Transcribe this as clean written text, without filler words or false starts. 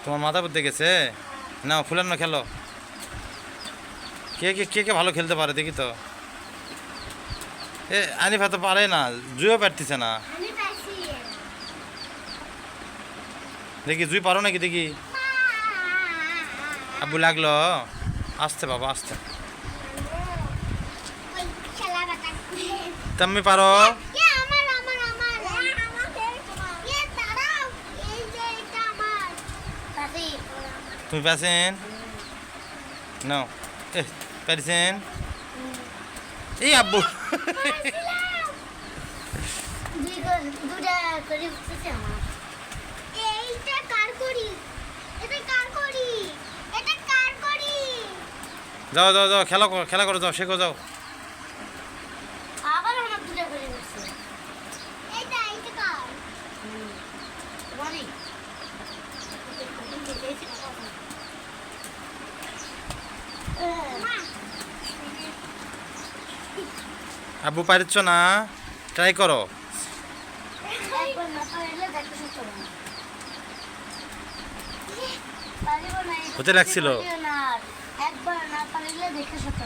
তোমার মাথা বুঝতে গেছে? নাও ফুলান্ন খেলো। কে কে কে কে ভালো খেলতে পারে দেখি তো। এ আনিফা তো পারে না, জুইও পারতেছে না। দেখি জুই পারো নাকি দেখি। আব্বু লাগলো। আসতে বাবা আসতে। তুমি পারো? তুমি পারছেন? নাও এ পারছেন? এই আব্বু যাও যাও যাও খেলা খেলা করো, যাও শেখো যাও। আব্বু পারছ না, ট্রাই করো। হতে লাগছিল। একবার না পারলে দেখে শত